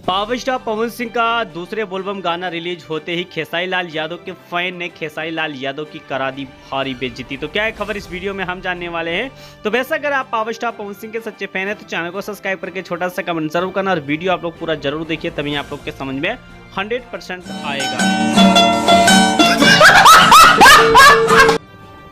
Power star Pawan Singh का दूसरे बोलबम गाना रिलीज होते ही खेसारी लाल यादव के फैन ने खेसारी लाल यादव की करा दी भारी बेइज्जती। तो क्या है खबर इस वीडियो में हम जानने वाले हैं। तो वैसे अगर आप पावर स्टार पवन सिंह के सच्चे फैन हैं तो चैनल को सब्सक्राइब करके छोटा सा कमेंट जरूर करना और वीडियो आप लोग पूरा जरूर देखिए, तभी आप लोग के समझ में 100% आएगा।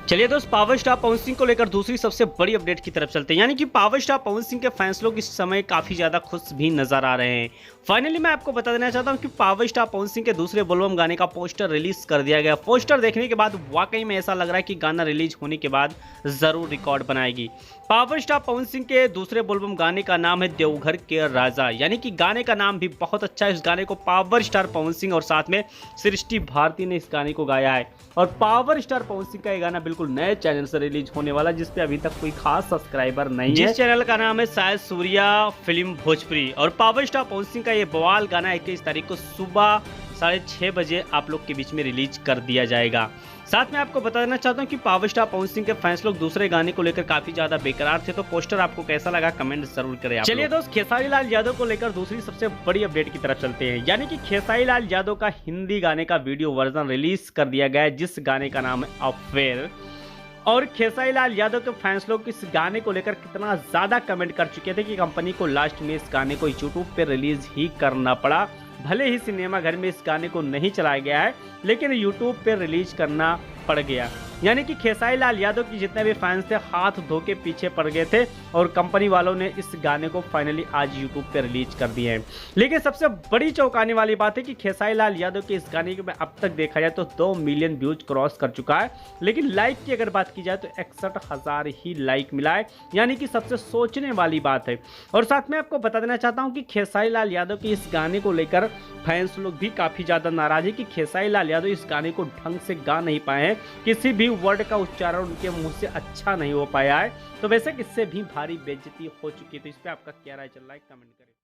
चलिए दोस्त, पावर स्टार पवन सिंह को लेकर दूसरी सबसे बड़ी अपडेट की तरफ चलते हैं। यानी कि पावर स्टार पवन सिंह के फैंस लोग इस समय काफी ज्यादा खुश भी नजर आ रहे हैं। फाइनली मैं आपको बता देना चाहता हूं कि पावर स्टार पवन सिंह के दूसरे बोलबम गाने का पोस्टर रिलीज कर दिया गया। पोस्टर देखने के बाद वाकई में ऐसा लग रहा है कि गाना रिलीज होने के बाद जरूर रिकॉर्ड बनाएगी। पावर स्टार पवन सिंह के दूसरे बोलबम गाने का नाम है देवघर के राजा, यानी कि गाने का नाम भी बहुत अच्छा है। इस गाने को पावर स्टार पवन सिंह और साथ में सृष्टि भारती ने इस गाने को गाया है। और पावर स्टार पवन सिंह का ये गाना बिल्कुल नए चैनल से रिलीज होने वाला, जिसपे अभी तक कोई खास सब्सक्राइबर नहीं है। जिस चैनल का नाम है शायद सूर्या फिल्म भोजपुरी। और पावर स्टार पवन सिंह का ये बवाल गाना 21 तारीख को सुबह 6:30 बजे आप लोग के बीच में रिलीज कर दिया जाएगा। साथ में आपको बता देना चाहता हूं कि पावर स्टार पवन सिंह के फैंस लोग दूसरे गाने को लेकर काफी ज्यादा बेकरार थे। तो पोस्टर आपको कैसा लगा कमेंट जरूर करें। चलिए दोस्त, खेसारी लाल यादव को लेकर दूसरी सबसे बड़ी अपडेट की तरफ चलते हैं। यानी कि खेसारी लाल यादव का हिंदी गाने का वीडियो वर्जन रिलीज कर दिया गया है, जिस गाने का नाम है अफेयर। और खेसारी लाल यादव के फैंस लोग इस गाने को लेकर कितना ज्यादा कमेंट कर चुके थे कि कंपनी को लास्ट में इस गाने को यूट्यूब पे रिलीज ही करना पड़ा। भले ही सिनेमा घर में इस गाने को नहीं चलाया गया है, लेकिन यूट्यूब पे रिलीज करना पड़ गया। यानी कि खेसारी लाल यादव की जितने भी फैंस थे हाथ धो के पीछे पड़ गए थे और कंपनी वालों ने इस गाने को फाइनली आज यूट्यूब पे रिलीज कर दिए हैं। लेकिन सबसे बड़ी चौंकाने वाली बात है कि खेसारी लाल यादव के इस गाने के में अब तक देखा जाए तो 2 मिलियन व्यूज क्रॉस कर चुका है। लेकिन लाइक की अगर बात की जाए तो 61,000 ही लाइक मिला है, यानी कि सबसे सोचने वाली बात है। और साथ में आपको बता देना चाहता हूँ कि खेसारी लाल यादव के इस गाने को लेकर फैंस लोग भी काफी ज्यादा नाराज है कि खेसारी लाल यादव इस गाने को ढंग से गा नहीं पाए हैं। किसी भी वर्ड का उच्चारण उनके मुंह से अच्छा नहीं हो पाया है। तो वैसे इससे भी भारी बेइज्जती हो चुकी है। तो इस पे आपका क्या राय चल रहा है कमेंट करें।